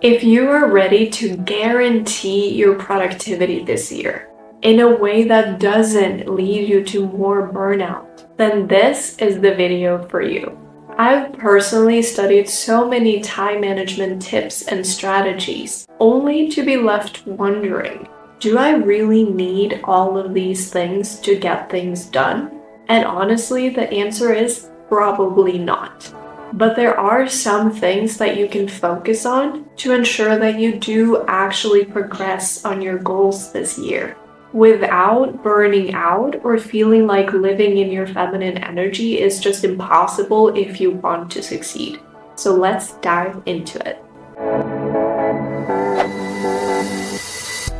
If you are ready to guarantee your productivity this year in a way that doesn't lead you to more burnout, then this is the video for you. I've personally studied so many time management tips and strategies, only to be left wondering, do I really need all of these things to get things done? And honestly, the answer is probably not. But there are some things that you can focus on to ensure that you do actually progress on your goals this year without burning out or feeling like living in your feminine energy is just impossible if you want to succeed. So let's dive into it.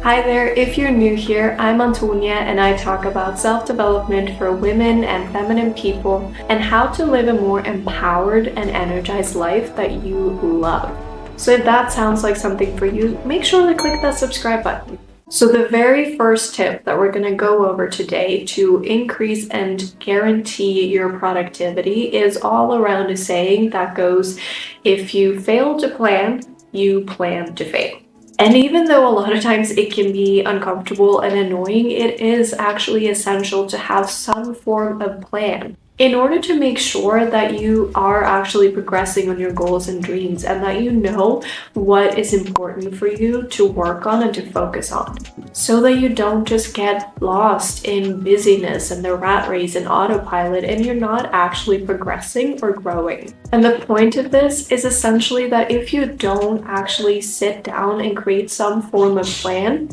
Hi there, if you're new here, I'm Antonie and I talk about self-development for women and feminine people and how to live a more empowered and energized life that you love. So if that sounds like something for you, make sure to click that subscribe button. So the very first tip that we're going to go over today to increase and guarantee your productivity is all around a saying that goes, if you fail to plan, you plan to fail. And even though a lot of times it can be uncomfortable and annoying, it is actually essential to have some form of plan in order to make sure that you are actually progressing on your goals and dreams and that you know what is important for you to work on and to focus on, so that you don't just get lost in busyness and the rat race and autopilot and you're not actually progressing or growing. And the point of this is essentially that if you don't actually sit down and create some form of plan,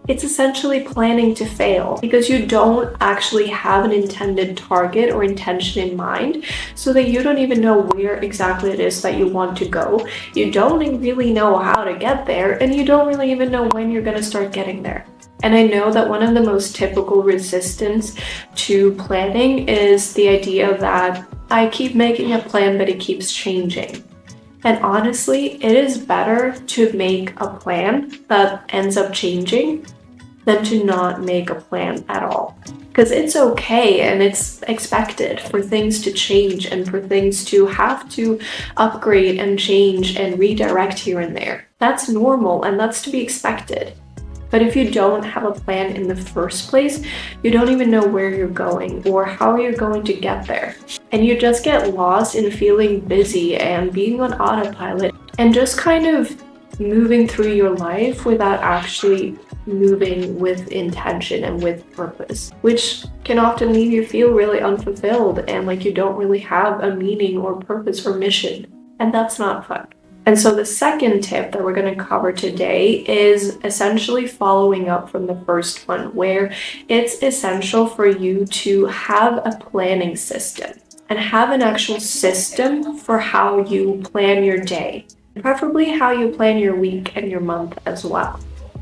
it's essentially planning to fail because you don't actually have an intended target or intention in mind, so that you don't even know where exactly it is that you want to go. You don't really know how to get there, and you don't really even know when you're going to start getting there. And I know that one of the most typical resistance to planning is the idea that I keep making a plan, but it keeps changing. And honestly, it is better to make a plan that ends up changing than to not make a plan at all. Because it's okay and it's expected for things to change and for things to have to upgrade and change and redirect here and there. That's normal and that's to be expected. But if you don't have a plan in the first place, you don't even know where you're going or how you're going to get there. And you just get lost in feeling busy and being on autopilot and just kind of moving through your life without actually moving with intention and with purpose, which can often leave you feel really unfulfilled and like you don't really have a meaning or purpose or mission. And that's not fun. And so the second tip that we're going to cover today is essentially following up from the first one, where it's essential for you to have a planning system and have an actual system for how you plan your day, preferably how you plan your week and your month as well.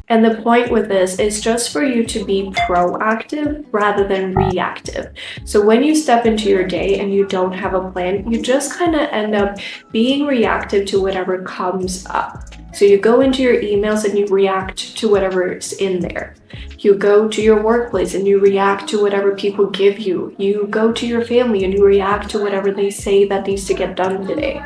And the point with this is just for you to be proactive rather than reactive. So when you step into your day and you don't have a plan, you just kind of end up being reactive to whatever comes up. So you go into your emails and you react to whatever's in there. You go to your workplace and you react to whatever people give you. You go to your family and you react to whatever they say that needs to get done today.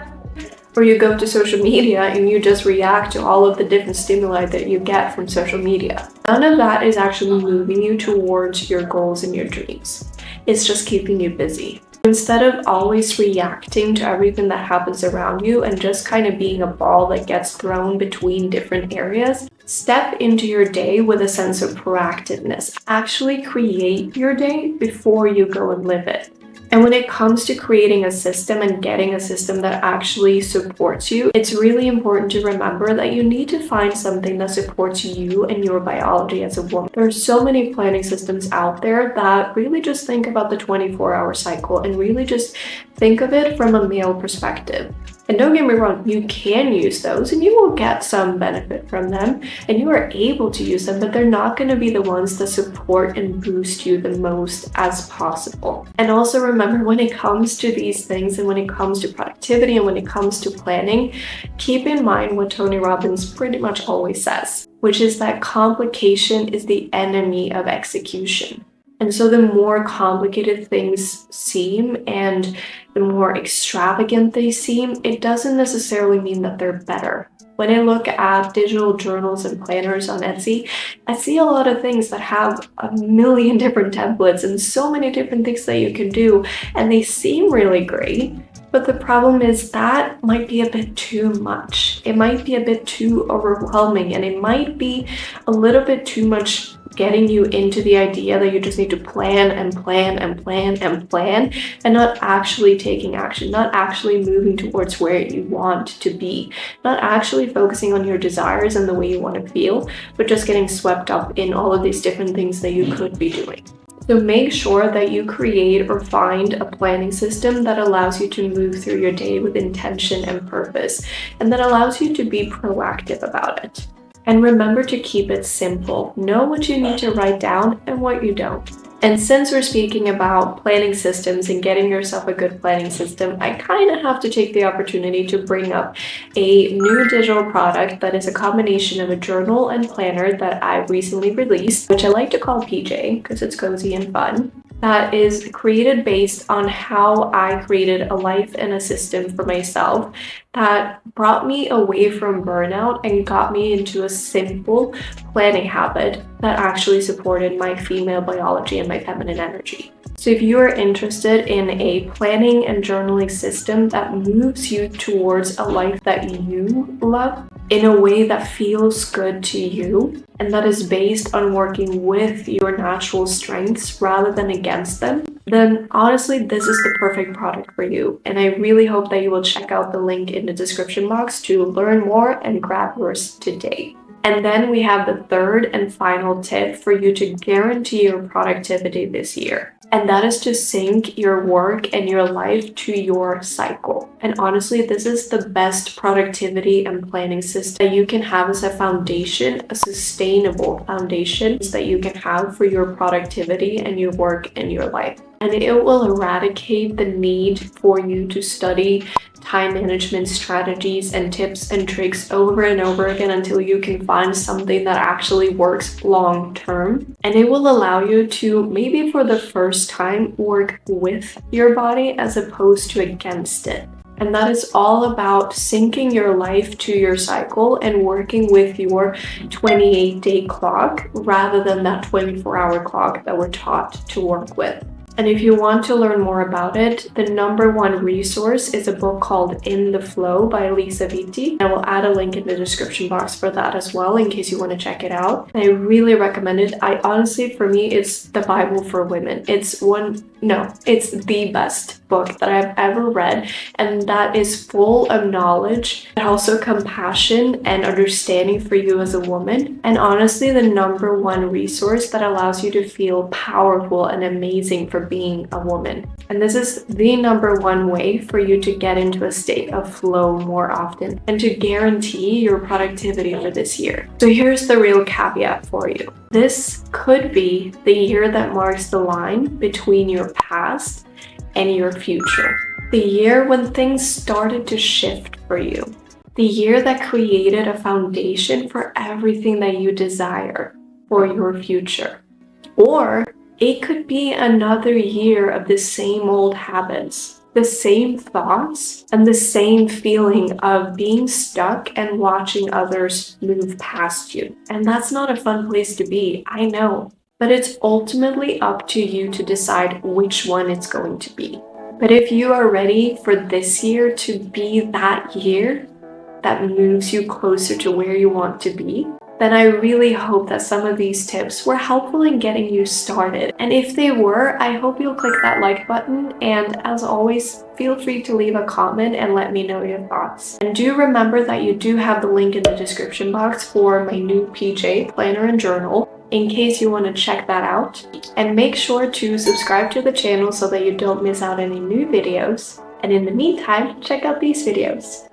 Or you go to social media and you just react to all of the different stimuli that you get from social media. None of that is actually moving you towards your goals and your dreams. It's just keeping you busy. Instead of always reacting to everything that happens around you and just kind of being a ball that gets thrown between different areas, step into your day with a sense of proactiveness. Actually create your day before you go and live it. And when it comes to creating a system and getting a system that actually supports you, it's really important to remember that you need to find something that supports you and your biology as a woman. There are so many planning systems out there that really just think about the 24-hour cycle and really just think of it from a male perspective. And don't get me wrong, you can use those and you will get some benefit from them and you are able to use them, but they're not going to be the ones that support and boost you the most as possible. And also remember, when it comes to these things and when it comes to productivity and when it comes to planning, keep in mind what Tony Robbins pretty much always says, which is that complication is the enemy of execution. And so the more complicated things seem and the more extravagant they seem, it doesn't necessarily mean that they're better. When I look at digital journals and planners on Etsy, I see a lot of things that have a million different templates and so many different things that you can do, and they seem really great. But the problem is that might be a bit too much. It might be a bit too overwhelming, and it might be a little bit too much getting you into the idea that you just need to plan and plan and plan and plan and not actually taking action, not actually moving towards where you want to be, not actually focusing on your desires and the way you want to feel, but just getting swept up in all of these different things that you could be doing. So make sure that you create or find a planning system that allows you to move through your day with intention and purpose, and that allows you to be proactive about it. And remember to keep it simple. Know what you need to write down and what you don't. And since we're speaking about planning systems and getting yourself a good planning system, I kind of have to take the opportunity to bring up a new digital product that is a combination of a journal and planner that I recently released, which I like to call PJ because it's cozy and fun. That is created based on how I created a life and a system for myself that brought me away from burnout and got me into a simple planning habit that actually supported my female biology and my feminine energy. So if you are interested in a planning and journaling system that moves you towards a life that you love in a way that feels good to you, and that is based on working with your natural strengths rather than against them, then honestly, this is the perfect product for you. And I really hope that you will check out the link in the description box to learn more and grab yours today. And then we have the third and final tip for you to guarantee your productivity this year. And that is to sync your work and your life to your cycle. And honestly, this is the best productivity and planning system that you can have as a foundation, a sustainable foundation that you can have for your productivity and your work and your life. And it will eradicate the need for you to study time management strategies and tips and tricks over and over again until you can find something that actually works long term. And it will allow you to, maybe for the first time, work with your body as opposed to against it. And that is all about syncing your life to your cycle and working with your 28-day clock rather than that 24-hour clock that we're taught to work with. And if you want to learn more about it, the #1 resource is a book called In the Flow by Lisa Vitti. I will add a link in the description box for that as well in case you want to check it out. And I really recommend it. Honestly, for me, it's the Bible for women. It's the best book that I've ever read, and that is full of knowledge, but also compassion and understanding for you as a woman. And honestly, the #1 resource that allows you to feel powerful and amazing for being a woman. And this is the #1 way for you to get into a state of flow more often and to guarantee your productivity for this year. So here's the real caveat for you. This could be the year that marks the line between your past and your future. The year when things started to shift for you. The year that created a foundation for everything that you desire for your future. Or it could be another year of the same old habits, the same thoughts, and the same feeling of being stuck and watching others move past you. And that's not a fun place to be, I know. But it's ultimately up to you to decide which one it's going to be. But if you are ready for this year to be that year that moves you closer to where you want to be, then I really hope that some of these tips were helpful in getting you started. And if they were, I hope you'll click that like button. And as always, feel free to leave a comment and let me know your thoughts. And do remember that you do have the link in the description box for my new PJ planner and journal in case you want to check that out. And make sure to subscribe to the channel so that you don't miss out any new videos. And in the meantime, check out these videos.